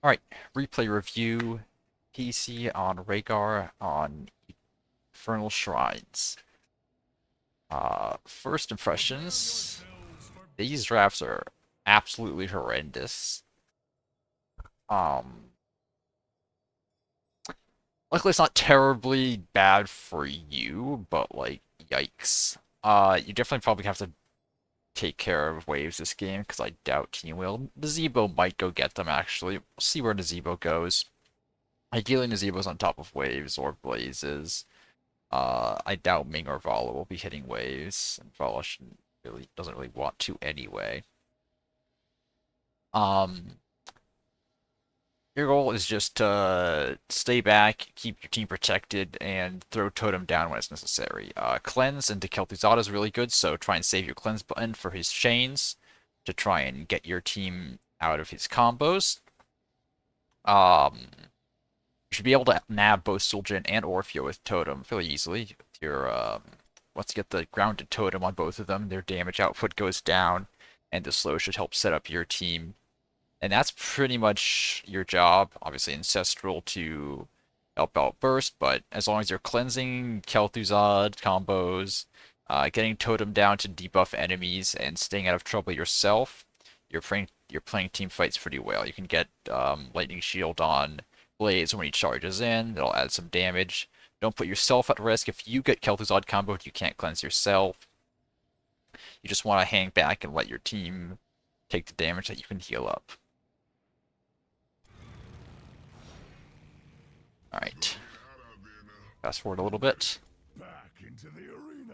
Alright, replay review. PC on Rehgar on Infernal Shrines. First impressions. These drafts are absolutely horrendous. Um, Luckily it's not terribly bad for you, but like, yikes. You definitely probably have to take care of waves this game, because I doubt Team will. Nazebo might go get them, actually. We'll see where Nazebo goes. Ideally, Nazebo's on top of waves or blazes. I doubt Ming or Vala will be hitting waves, and Vala doesn't really want to anyway. Um, your goal is just to stay back, keep your team protected, and throw Totem down when it's necessary. Cleanse into Kel'Thuzad is really good, so try and save your Cleanse button for his chains to try and get your team out of his combos. You should be able to nab both Suljin and Orpheo with Totem fairly easily. Once you get the grounded Totem on both of them, their damage output goes down, and the slow should help set up your team. And that's pretty much your job. Obviously, Ancestral to help out Burst, but as long as you're cleansing Kel'Thuzad combos, getting Totem down to debuff enemies, and staying out of trouble yourself, you're playing team fights pretty well. You can get Lightning Shield on Blaze when he charges in. That'll add some damage. Don't put yourself at risk. If you get Kel'Thuzad comboed, you can't cleanse yourself. You just want to hang back and let your team take the damage that you can heal up. Alright. Fast forward a little bit. Back into the arena.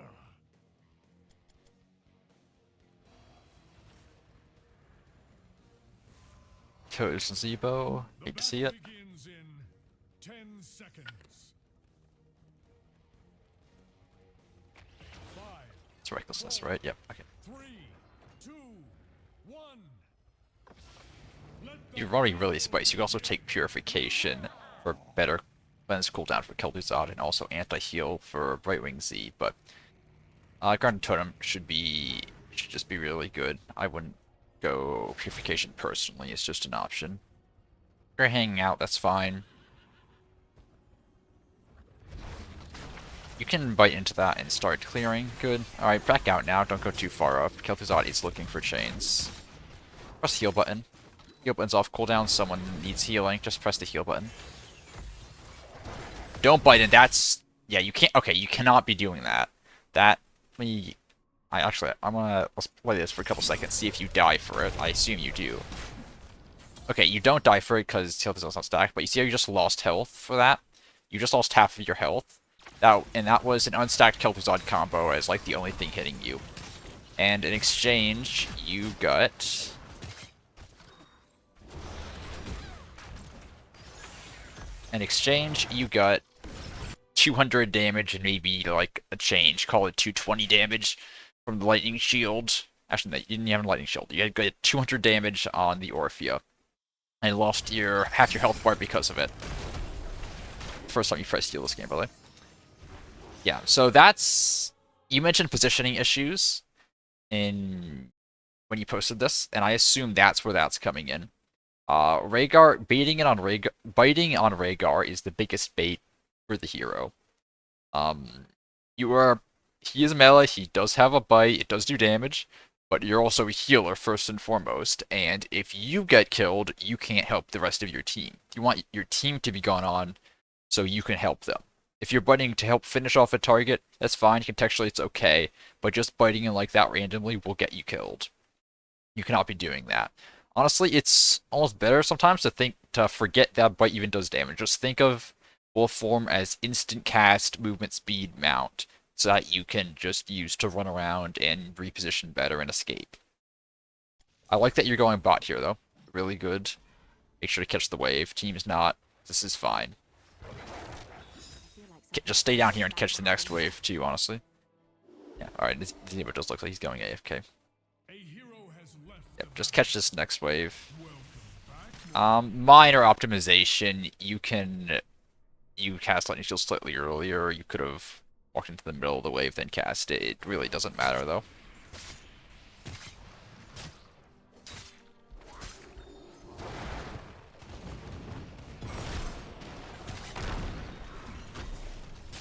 Toes and Zebo. Hate to see it. Begins in 10 seconds. 5, It's recklessness, right? Yep, okay. 3, 2, 1. You're already really spicy. You can also take Purification for better cleanse cooldown for Kel'Thuzad and also anti-heal for Brightwing Z, but Grounded Totem should just be really good. I wouldn't go Purification personally, it's just an option. If you're hanging out, that's fine. You can bite into that and start clearing. Good. Alright, back out now. Don't go too far up. Kel'Thuzad is looking for chains. Press the heal button. Heal button's off cooldown. Someone needs healing. Just press the heal button. Don't bite in. That's... Yeah, you can't... Okay, you cannot be doing that. I'm gonna... Let's play this for a couple seconds. See if you die for it. I assume you do. Okay, you don't die for it because Kel'Thuzad's not stacked, but you see how you just lost health for that? You just lost half of your health. That was an unstacked Kel'Thuzad combo as like the only thing hitting you. And in exchange, you got 200 damage and maybe like a change. Call it 220 damage from the lightning shield. Actually, no, you didn't have a lightning shield. You got 200 damage on the Orphea. And lost half your health bar because of it. First time you press steal this game, by the way. Yeah, so that's... You mentioned positioning issues when you posted this, and I assume that's where that's coming in. Rehgar, biting on Rehgar is the biggest bait for the hero. He is a melee, he does have a bite, it does do damage, but you're also a healer first and foremost, and if you get killed, you can't help the rest of your team. You want your team to be gone on so you can help them. If you're biting to help finish off a target, that's fine, contextually it's okay, but just biting in like that randomly will get you killed. You cannot be doing that. Honestly, it's almost better sometimes to forget that bite even does damage. Just think of Wolf Form as instant cast, movement speed, mount, so that you can just use to run around and reposition better and escape. I like that you're going bot here though. Really good. Make sure to catch the wave. Team's not. This is fine. Just stay down here and catch the next wave too, honestly. Yeah, alright, this neighbor does look like he's going AFK. Yep, just catch this next wave. Minor optimization. You cast Lightning Shield slightly earlier. You could have walked into the middle of the wave, then cast it. It really doesn't matter, though.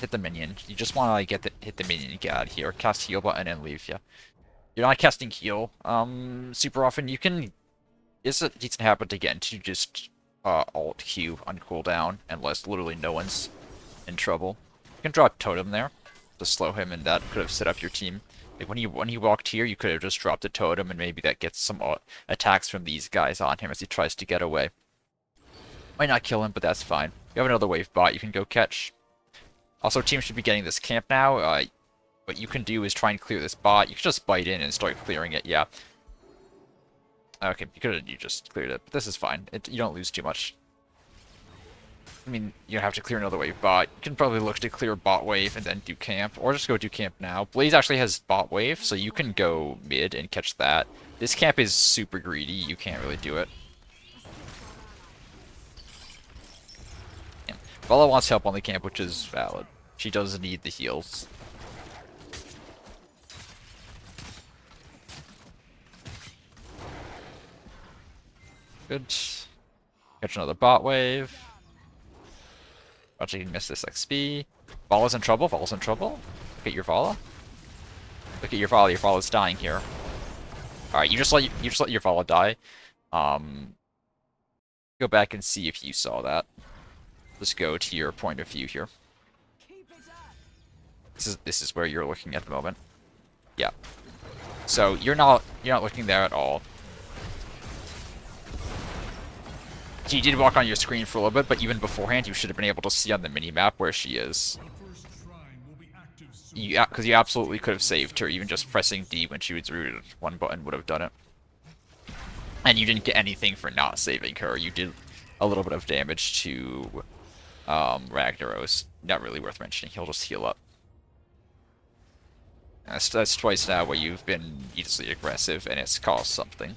hit the minion. You just want to like hit the minion and get out of here. Cast heal button and leave. Yeah, you're not casting heal super often. You can. It's a decent habit to get into just alt Q on cooldown unless literally no one's in trouble. You can drop totem there to slow him, and that could have set up your team. Like when he walked here, you could have just dropped a totem, and maybe that gets some attacks from these guys on him as he tries to get away. Might not kill him, but that's fine. You have another wave bot you can go catch. Also, teams should be getting this camp now. What you can do is try and clear this bot. You can just bite in and start clearing it. Yeah. Okay, you just cleared it, but this is fine. You don't lose too much. I mean, you have to clear another wave bot. You can probably look to clear bot wave and then do camp, or just go do camp now. Blaze actually has bot wave, so you can go mid and catch that. This camp is super greedy. You can't really do it. Yeah. Bella wants help on the camp, which is valid. She does need the heals. Good. Catch another bot wave. Watch, you can miss this XP. Vala's in trouble. Vala's in trouble. Look at your Vala. Look at your Vala. Your Vala's dying here. All right, you just let your Vala die. Go back and see if you saw that. Let's go to your point of view here. This is where you're looking at the moment. Yeah. So you're not looking there at all. She did walk on your screen for a little bit, but even beforehand, you should have been able to see on the minimap where she is. Because you absolutely could have saved her, even just pressing D when she was rooted. One button would have done it. And you didn't get anything for not saving her. You did a little bit of damage to Ragnaros. Not really worth mentioning. He'll just heal up. That's twice now where you've been needlessly aggressive, and it's caused something.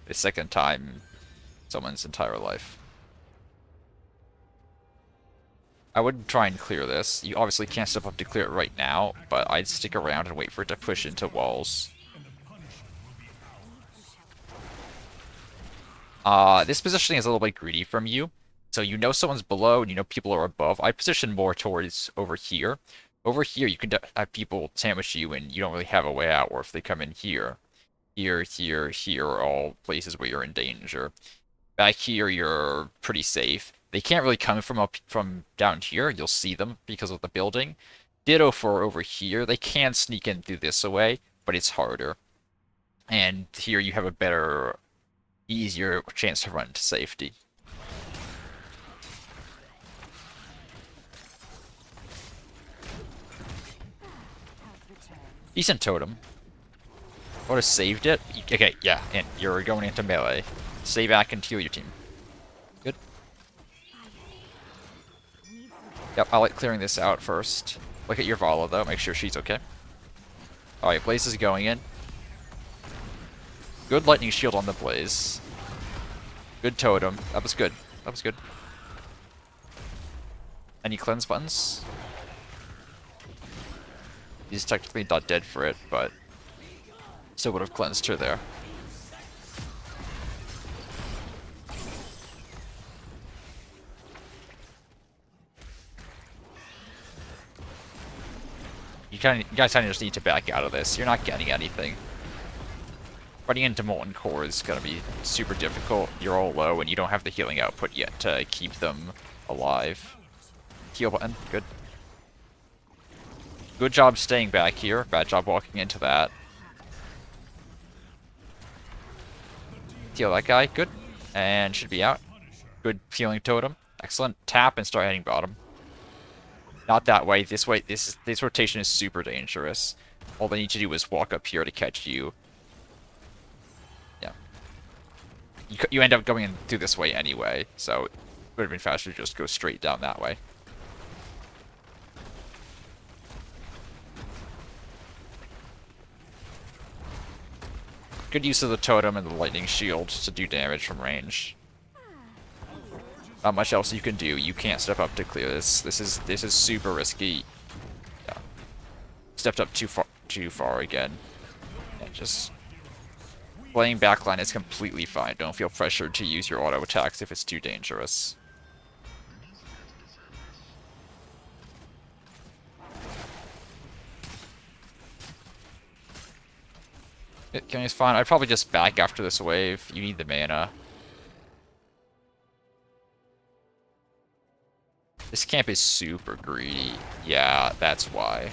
The second time someone's entire life. I would try and clear this. You obviously can't step up to clear it right now, but I'd stick around and wait for it to push into walls. This positioning is a little bit greedy from you. So you know someone's below and you know people are above. I position more towards over here. Over here, you can have people sandwich you and you don't really have a way out, or if they come in here. Here, here, here are all places where you're in danger. Back here, you're pretty safe. They can't really come from down here. You'll see them because of the building. Ditto for over here. They can sneak in through this way, but it's harder. And here you have a better, easier chance to run to safety. Decent totem. Would have saved it. Okay, yeah, and you're going into melee. Stay back and heal your team. Good. Yep, I like clearing this out first. Look at your Vala, though. Make sure she's okay. Alright, Blaze is going in. Good lightning shield on the Blaze. Good totem. That was good. That was good. Any cleanse buttons? He's technically not dead for it, but still would have cleansed her there. You guys kind of just need to back out of this. You're not getting anything. Running into Molten Core is going to be super difficult. You're all low, and you don't have the healing output yet to keep them alive. Heal button. Good. Good job staying back here. Bad job walking into that. Heal that guy. Good. And should be out. Good healing totem. Excellent. Tap and start heading bottom. Not that way. This way. This rotation is super dangerous. All they need to do is walk up here to catch you. Yeah. You end up going in through this way anyway, so it would have been faster to just go straight down that way. Good use of the totem and the lightning shield to do damage from range. Not much else you can do. You can't step up to clear this. This is super risky. Yeah. Stepped up too far again. And just playing backline is completely fine. Don't feel pressured to use your auto attacks if it's too dangerous. Killing is fine. I'd probably just back after this wave. You need the mana. This camp is super greedy. Yeah, that's why.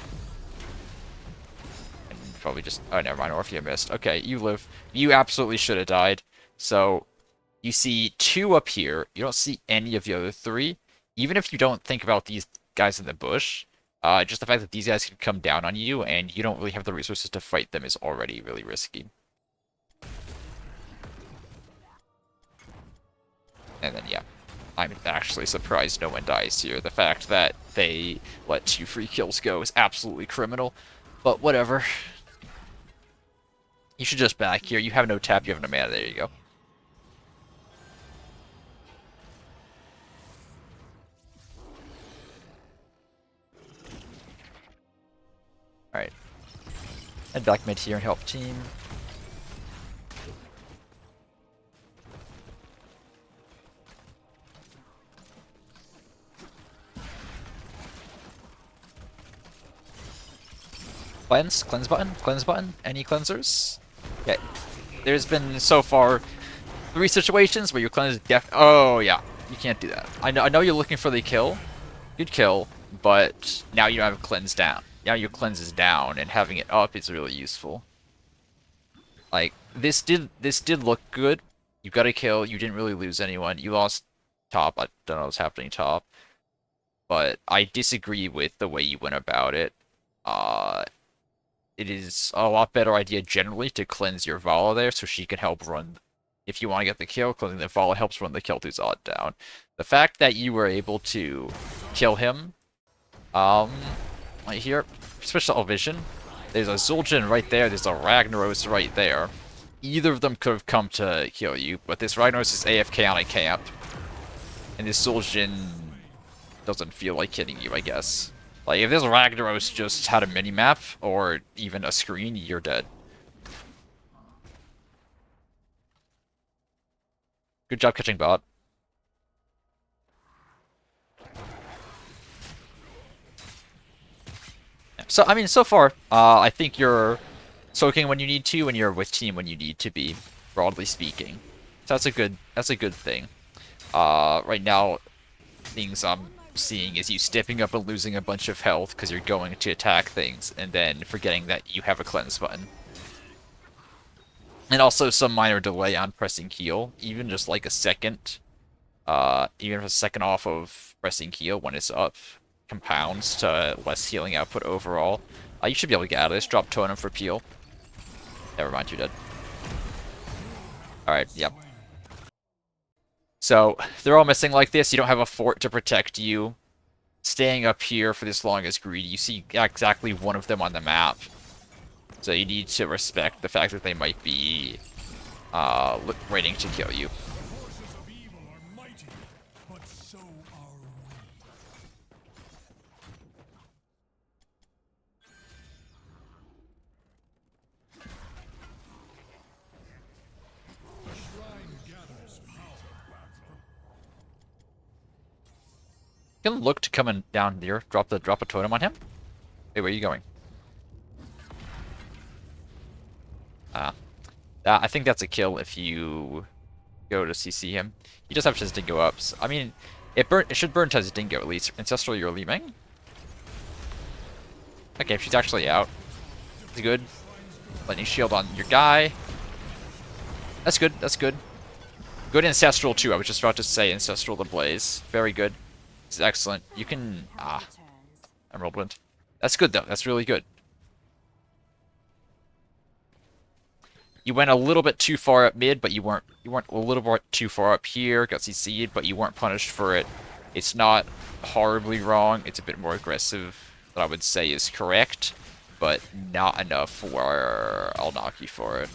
And probably just... Oh, never mind. Orphea missed. Okay, you live. You absolutely should have died. So, you see 2 up here. You don't see any of the other 3. Even if you don't think about these guys in the bush, just the fact that these guys can come down on you and you don't really have the resources to fight them is already really risky. And then, yeah. I'm actually surprised no one dies here. The fact that they let 2 free kills go is absolutely criminal. But whatever. You should just back here. You have no tap, you have no mana. There you go. Alright. Head back mid here and help team. Cleanse button, any cleansers? Okay, there's been so far 3 situations where your cleanse oh yeah, you can't do that. I know you're looking for the kill, good kill, but now you have a cleanse down. Now your cleanse is down, and having it up is really useful. Like, this did look good. You got a kill, you didn't really lose anyone, you lost top, I don't know what's happening top, but I disagree with the way you went about it. It is a lot better idea generally to cleanse your Vala there so she can help run. If you want to get the kill, cleansing the Vala helps run the Kel'Thuzad down. The fact that you were able to kill him, right here, special vision. There's a Zul'jin right there, there's a Ragnaros right there. Either of them could have come to kill you, but this Ragnaros is AFK on a camp. And this Zul'jin doesn't feel like hitting you, I guess. Like, if this Ragnaros just had a mini-map, or even a screen, you're dead. Good job catching bot. So, I mean, so far, I think you're soaking when you need to, and you're with team when you need to be, broadly speaking. So that's a good thing. Right now, things I'm seeing is you stepping up and losing a bunch of health because you're going to attack things, and then forgetting that you have a cleanse button. And also some minor delay on pressing heal, even just like a second, even a second off of pressing heal when it's up, compounds to less healing output overall. You should be able to get out of this. Drop totem for peel. Never mind, you're dead. Alright, yep. So, they're all missing like this. You don't have a fort to protect you. Staying up here for this long is greedy. You see exactly one of them on the map. So you need to respect the fact that they might be waiting to kill you. You can look to coming down here. Drop a totem on him. Hey, where are you going? I think that's a kill if you go to CC him. He does have his dingo ups. I mean, it should burn to his dingo at least. Ancestral, you're leaving. Okay, she's actually out. That's good. Lightning shield on your guy. That's good. That's good. Good Ancestral too. I was just about to say Ancestral the Blaze. Very good. This is excellent. You can Emerald Wind. That's good though. That's really good. You went a little bit too far up mid, but you weren't a little bit too far up here. Got CC'd, but you weren't punished for it. It's not horribly wrong. It's a bit more aggressive than I would say is correct, but not enough where I'll knock you for it.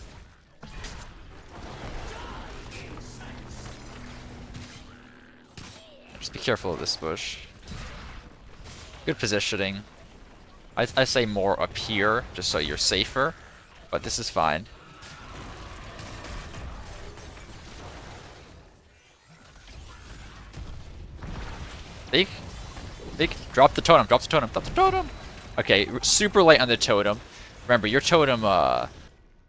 Just be careful of this bush. Good positioning. I say more up here, just so you're safer, but this is fine. Big. Drop the totem, drop the totem. Okay, super late on the totem. Remember, your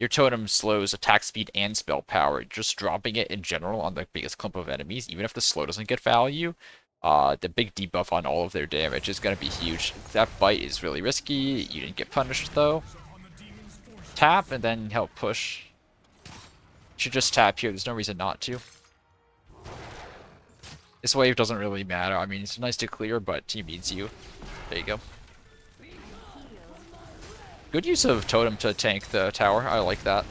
your totem slows attack speed and spell power. Just dropping it in general on the biggest clump of enemies, even if the slow doesn't get value, the big debuff on all of their damage is going to be huge. That bite is really risky. You didn't get punished though. Tap and then help push. You should just tap here. There's no reason not to. This wave doesn't really matter. I mean, it's nice to clear, but team needs you. There you go. Good use of totem to tank the tower. I like that.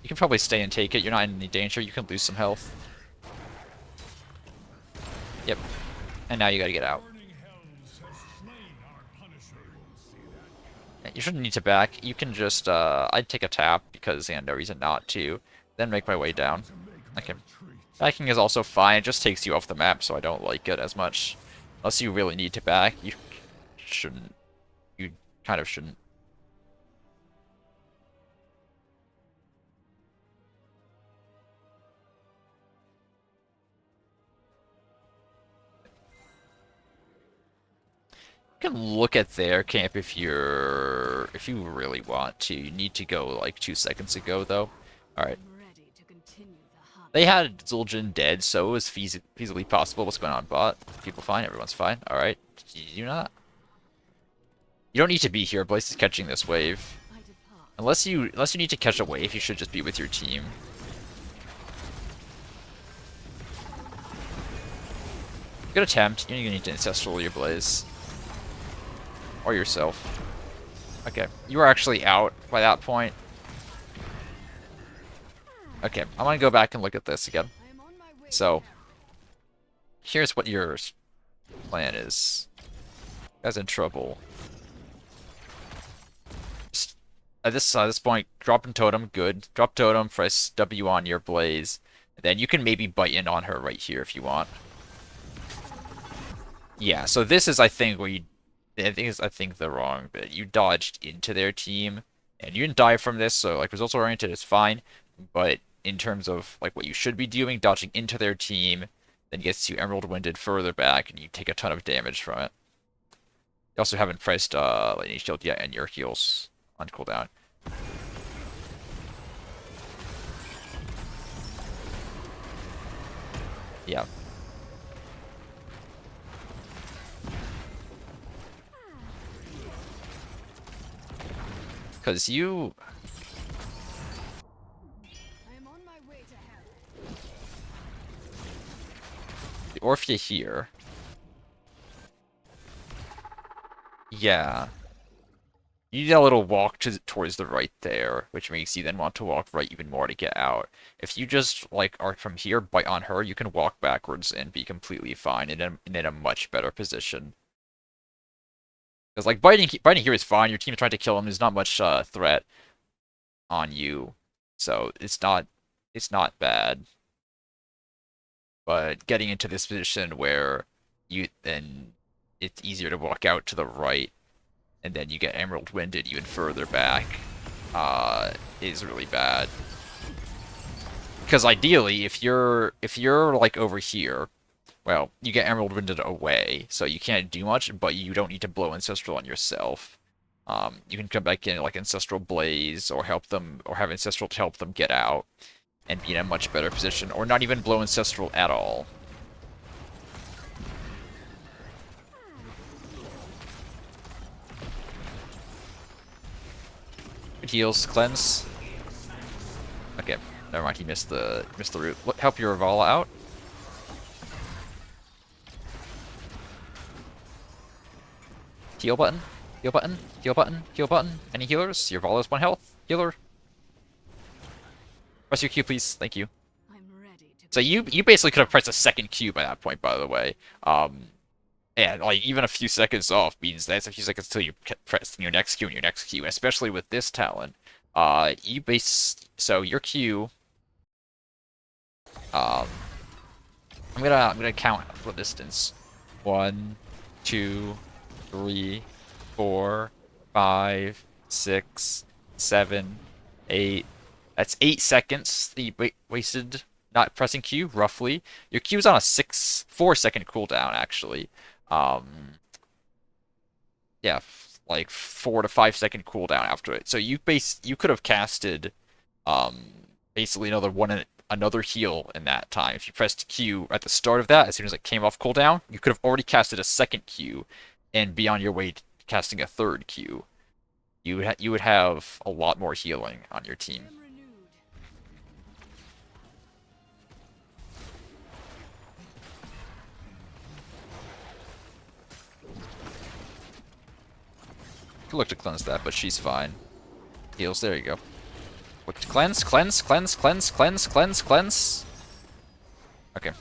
You can probably stay and take it. You're not in any danger. You can lose some health. Yep. And now you gotta get out. You shouldn't need to back. You can just, I'd take a tap because I had no reason not to. Then make my way down. Okay. Backing is also fine. It just takes you off the map, so I don't like it as much. Unless you really need to back, you shouldn't. You kind of shouldn't. You can look at their camp if you really want to. You need to go like 2 seconds ago though. Alright. They had Zul'jin dead, so it was feasibly possible. What's going on, bot? People fine? Everyone's fine? Alright. You not? You don't need to be here. Blaze is catching this wave. Unless you need to catch a wave, you should just be with your team. Good attempt. You're gonna need to ancestral your Blaze. Or yourself. Okay. You were actually out by that point. Okay, I'm gonna go back and look at this again. So, here's what your plan is. You guys in trouble. Just, at this point, drop in totem, good. Drop totem, press W on your Blaze. And then you can maybe bite in on her right here if you want. Yeah, so this is, I think, where you... I think the wrong bit. You dodged into their team, and you didn't die from this, so, like, results oriented is fine. But in terms of, like, what you should be doing, dodging into their team, then gets you Emerald Winded further back, and you take a ton of damage from it. You also haven't priced Lightning Shield yet, and your heals on cooldown. Yeah. Because you... The Orphea here. Yeah. You need a little walk towards the right there, which makes you then want to walk right even more to get out. If you just, like, are from here, bite on her, you can walk backwards and be completely fine and in a much better position. Because, like, biting here is fine. Your team is trying to kill him. There's not much threat on you. So, it's not bad. But getting into this position where then it's easier to walk out to the right, and then you get Emerald Winded even further back, is really bad. Because ideally, if you're like over here, well, you get Emerald Winded away, so you can't do much, but you don't need to blow Ancestral on yourself. You can come back in like Ancestral Blaze, or help them, or have Ancestral to help them get out, and be in a much better position, or not even blow Ancestral at all. Good heals, cleanse. Okay, never mind. He missed the root. Help your Ravala out. Heal button. Heal button. Heal button. Heal button. Any healers? Your Ravalla's 1 health. Healer. Press your Q, please. Thank you. So you basically could have pressed a second Q by that point, by the way. And like even a few seconds off means that's a few seconds until you press your next Q and your next Q, and especially with this talent. So your Q. I'm gonna count the distance. 1, 2, 3, 4, 5, 6, 7, 8. That's 8 seconds that you wasted not pressing Q, roughly. Your Q's on a 4-second cooldown, actually. Yeah, like 4 to 5 second cooldown after it. So you could have casted basically another heal in that time. If you pressed Q at the start of that, as soon as it came off cooldown, you could have already casted a second Q and be on your way to casting a third Q. You would have a lot more healing on your team. Could look to cleanse that, but she's fine. Heals, there you go. Look to cleanse, cleanse, cleanse, cleanse, cleanse, cleanse, cleanse. Okay.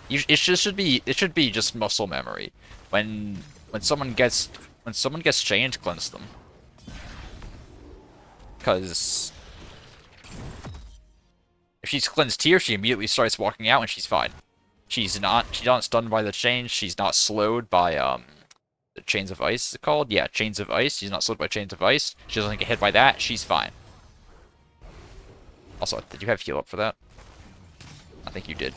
It should be just muscle memory. When someone gets chained, cleanse them. Because if she's cleansed here, she immediately starts walking out and she's fine. She's not stunned by the chains, she's not slowed by the chains of ice, is it called? Yeah, chains of ice. She's not slowed by chains of ice. She doesn't get hit by that, she's fine. Also, did you have heal up for that? I think you did.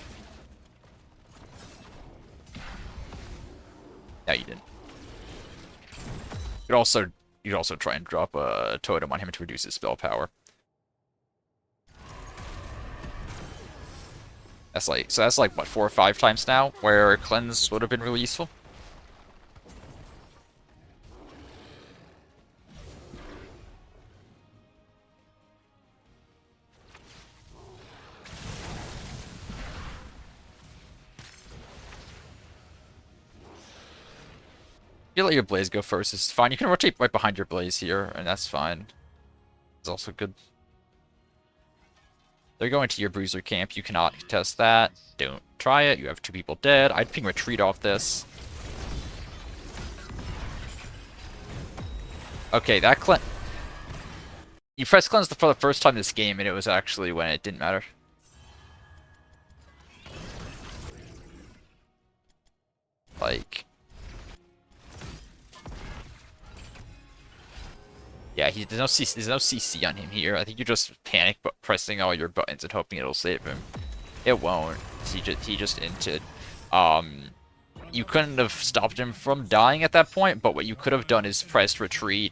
Yeah, you didn't. You could also try and drop a totem on him to reduce his spell power. That's like what, 4 or 5 times now where cleanse would have been really useful. You let your blaze go first. It's fine. You can rotate right behind your blaze here, and that's fine. It's also good. They're going to your bruiser camp. You cannot contest that. Don't try it. You have 2 people dead. I'd ping retreat off this. Okay, that cleanse. You press cleanse for the first time this game, and it was actually when it didn't matter. Like, yeah, there's no CC on him here. I think you just panic pressing all your buttons and hoping it'll save him. It won't. He just inted. You couldn't have stopped him from dying at that point, but what you could have done is pressed retreat,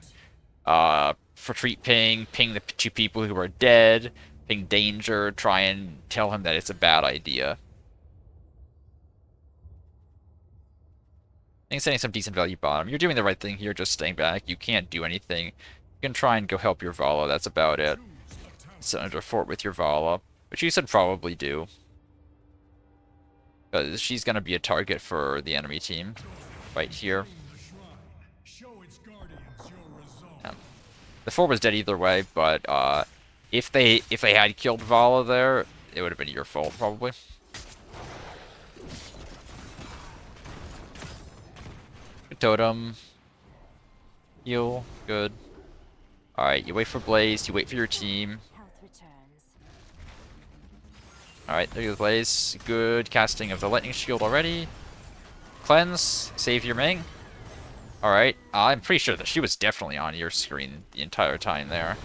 retreat ping the 2 people who are dead, ping danger, try and tell him that it's a bad idea. I think setting some decent value bottom. You're doing the right thing here, just staying back. You can't do anything. You can try and go help your Vala, that's about it. Sit under a fort with your Vala, which you should probably do. Because she's going to be a target for the enemy team right here. Yeah. The fort was dead either way, but if they had killed Vala there, it would have been your fault probably. Good totem. Heal. Good. Alright, you wait for Blaze, you wait for your team. Alright, there you go, Blaze. Good casting of the lightning shield already. Cleanse, save your Ming. Alright, I'm pretty sure that she was definitely on your screen the entire time there.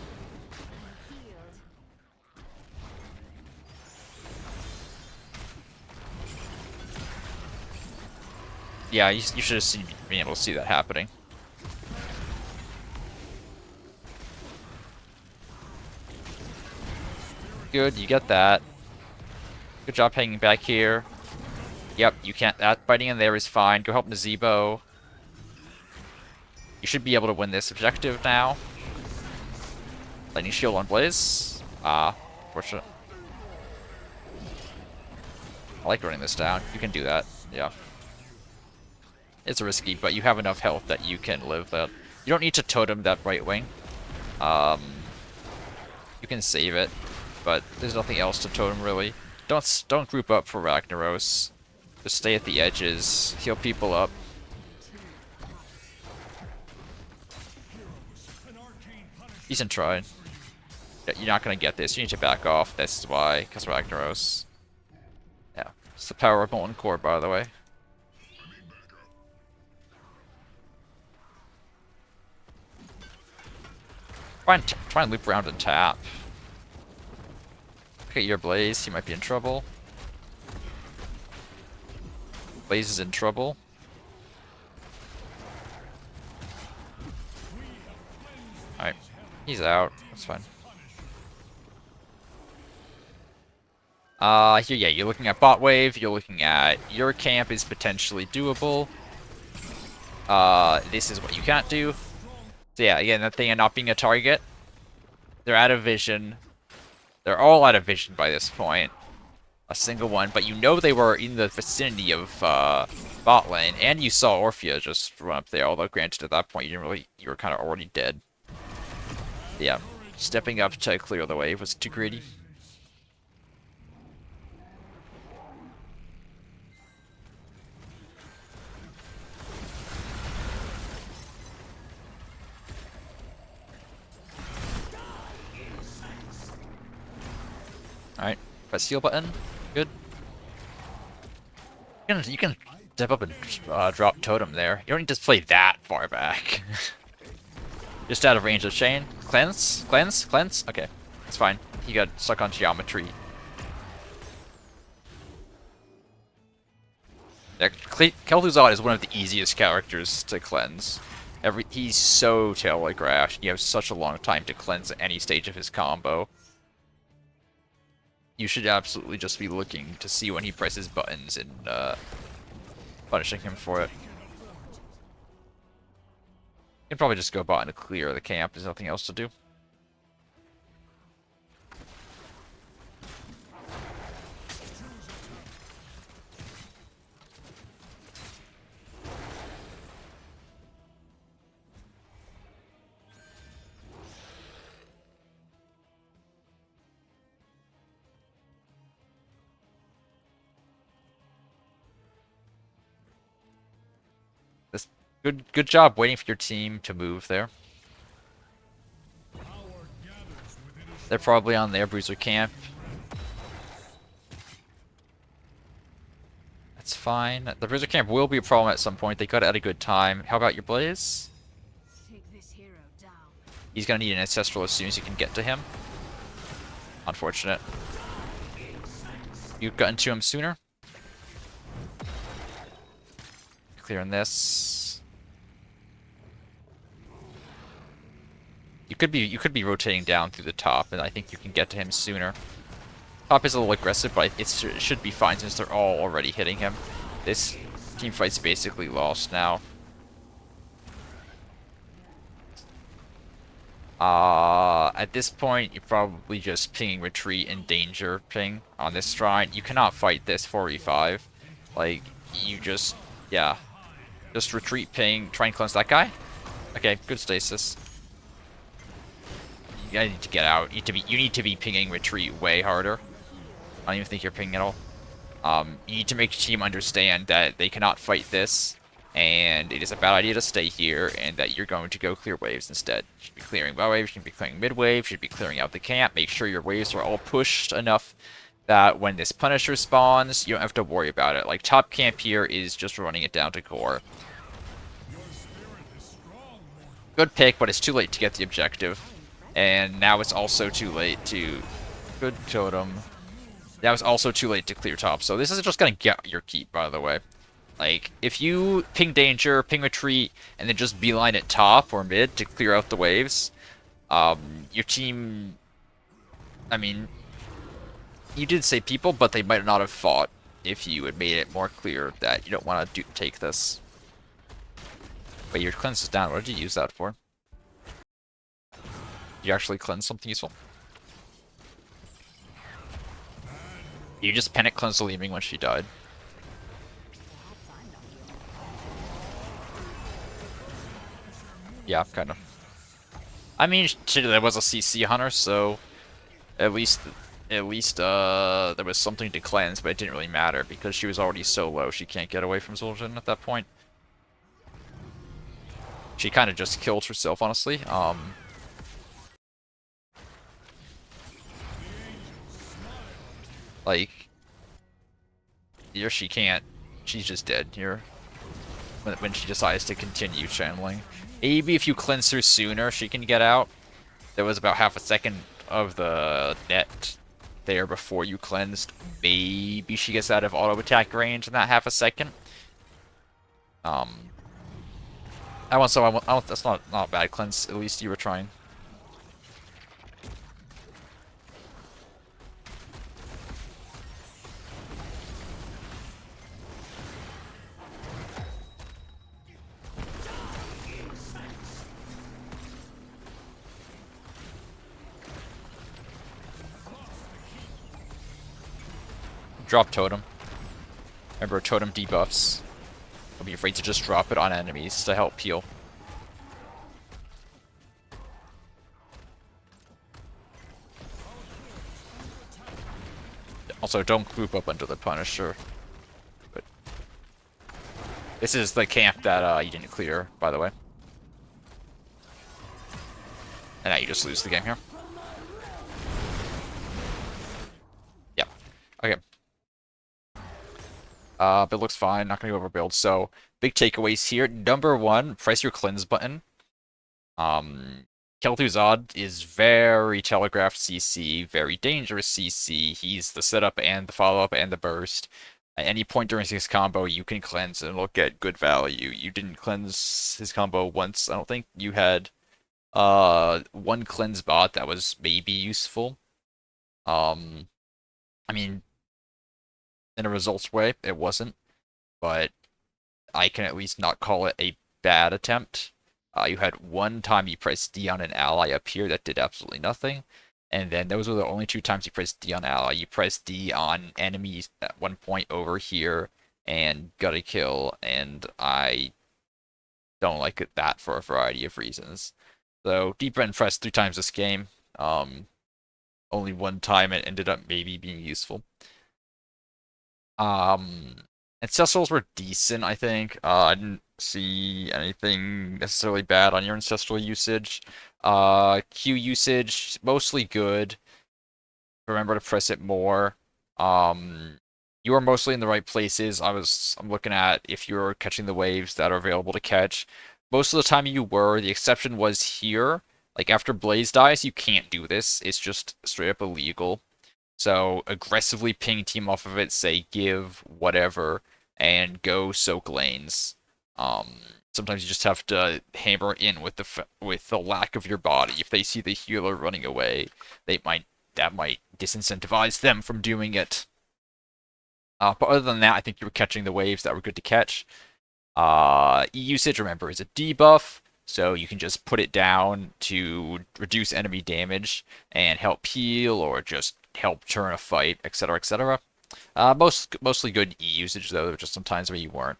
Yeah, you should have been able to see that happening. Good, you get that. Good job hanging back here. Yep, you can't. That biting in there is fine. Go help Nazebo. You should be able to win this objective now. Lightning shield on Blaze. Fortunate. I like running this down. You can do that. Yeah. It's risky, but you have enough health that you can live that. You don't need to totem that right wing. You can save it, but there's nothing else to totem really. Don't group up for Ragnaros. Just stay at the edges, heal people up. Decent try. Yeah, you're not gonna get this. You need to back off. This is why, because Ragnaros. Yeah, it's the power of Molten Core, by the way. Try and loop around and tap. Okay, your Blaze. He might be in trouble. Blaze is in trouble. He's out. That's fine. Here, yeah, you're looking at bot wave. You're looking at your camp is potentially doable. This is what you can't do. So yeah, again, that thing of not being a target. They're out of vision. They're all out of vision by this point. A single one, but you know they were in the vicinity of bot lane, and you saw Orphea just run up there. Although, granted, at that point you didn't really, you were kind of already dead. Yeah, stepping up to clear the wave was too greedy. All right, press heal button. Good. You can step up and drop totem there. You don't need to play that far back. Just out of range of chain. Cleanse? Cleanse? Cleanse? Okay. It's fine. He got stuck on geometry. Yeah, Kel'Thuzad is one of the easiest characters to cleanse. He's so tail-like rash. You have such a long time to cleanse at any stage of his combo. You should absolutely just be looking to see when he presses buttons and punishing him for it. You can probably just go bot and clear the camp. There's nothing else to do. This good job waiting for your team to move there. They're probably on their bruiser camp. That's fine. The bruiser camp will be a problem at some point. They got it at a good time. How about your Blaze? He's gonna need an ancestral as soon as you can get to him. Unfortunate. You've gotten to him sooner. Clearing this. You could be rotating down through the top, and I think you can get to him sooner. Top is a little aggressive, but it should be fine since they're all already hitting him. This team fight's basically lost now. At this point, you're probably just pinging retreat and danger ping on this shrine. You cannot fight this 4v5. Like, you just, yeah. Just retreat ping, try and cleanse that guy. Okay, good stasis. You need to get out. You need to be pinging retreat way harder. I don't even think you're pinging at all. You need to make your team understand that they cannot fight this, and it is a bad idea to stay here, and that you're going to go clear waves instead. You should be clearing bow waves, you should be clearing mid wave, you should be clearing out the camp. Make sure your waves are all pushed enough that when this Punisher spawns, you don't have to worry about it. Like, top camp here is just running it down to core. Good pick, but it's too late to get the objective. And now it's also too late to... Good totem. Now it's also too late to clear top, so this is just gonna get your keep, by the way. Like, if you ping danger, ping retreat, and then just beeline at top or mid to clear out the waves, your team... I mean, you did say people, but they might not have fought if you had made it more clear that you don't want to take this. But your cleanse is down. What did you use that for? Did you actually cleanse something useful? You just panic cleanse the Leeming when she died. Yeah, kind of. I mean, there was a CC hunter, so at least there was something to cleanse, but it didn't really matter because she was already so low she can't get away from Zul'jin at that point. She kind of just killed herself, honestly. Like, here she can't. She's just dead here when she decides to continue channeling. Maybe if you cleanse her sooner, she can get out. There was about half a second of the net there before you cleansed. Maybe she gets out of auto attack range in that half a second. That's not a bad cleanse. At least you were trying. Drop totem. Remember, totem debuffs. Don't be afraid to just drop it on enemies to help heal. Also, don't group up under the Punisher. But this is the camp that you didn't clear, by the way. And now you just lose the game here. Yeah. Okay. But it looks fine. Not gonna go overbuild. So big takeaways here. Number one, press your cleanse button. Um, Kel'Thuzad is very telegraphed CC, very dangerous CC. He's the setup and the follow-up and the burst. At any point during his combo, you can cleanse and it'll get good value. You didn't cleanse his combo once. I don't think you had one cleanse bot that was maybe useful. Um, I mean, in a results way, it wasn't, but I can at least not call it a bad attempt. You had one time you pressed D on an ally up here that did absolutely nothing, and then those were the only two times you pressed D on ally. You pressed D on enemies at one point over here and got a kill, and I don't like that for a variety of reasons. So deep end pressed 3 times this game. Only one time it ended up maybe being useful. Um, Ancestrals were decent, I think. I didn't see anything necessarily bad on your ancestral usage. Q usage, mostly good. Remember to press it more. Um, you are mostly in the right places. I'm looking at if you're catching the waves that are available to catch. Most of the time you were. The exception was here. Like after Blaze dies, you can't do this. It's just straight up illegal. So aggressively ping team off of it, say give whatever, and go soak lanes. Sometimes you just have to hammer in with the lack of your body. If they see the healer running away, that might disincentivize them from doing it. But other than that, I think you were catching the waves that were good to catch. E usage, remember, is a debuff, so you can just put it down to reduce enemy damage and help heal or just help turn a fight, etc., etc. Mostly good E usage though, just sometimes where you weren't.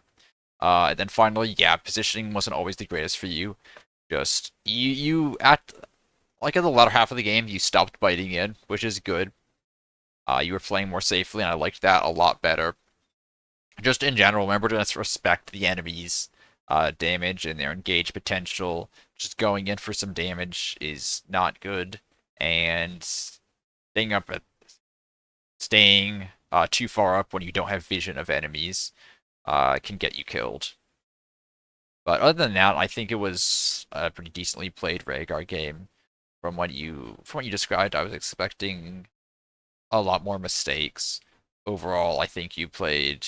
And then finally, yeah, positioning wasn't always the greatest for you. Just you at like in the latter half of the game, you stopped biting in, which is good. You were playing more safely, and I liked that a lot better. Just in general, remember to respect the enemy's damage and their engage potential. Just going in for some damage is not good, and staying too far up when you don't have vision of enemies can get you killed. But other than that, I think it was a pretty decently played Rehgar game. From what you described, I was expecting a lot more mistakes. Overall, I think you played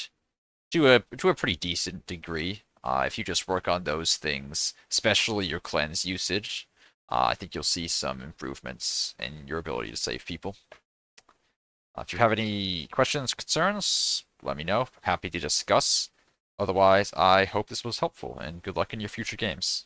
to a pretty decent degree. If you just work on those things, especially your cleanse usage, I think you'll see some improvements in your ability to save people. If you have any questions, concerns, let me know. Happy to discuss. Otherwise, I hope this was helpful, and good luck in your future games.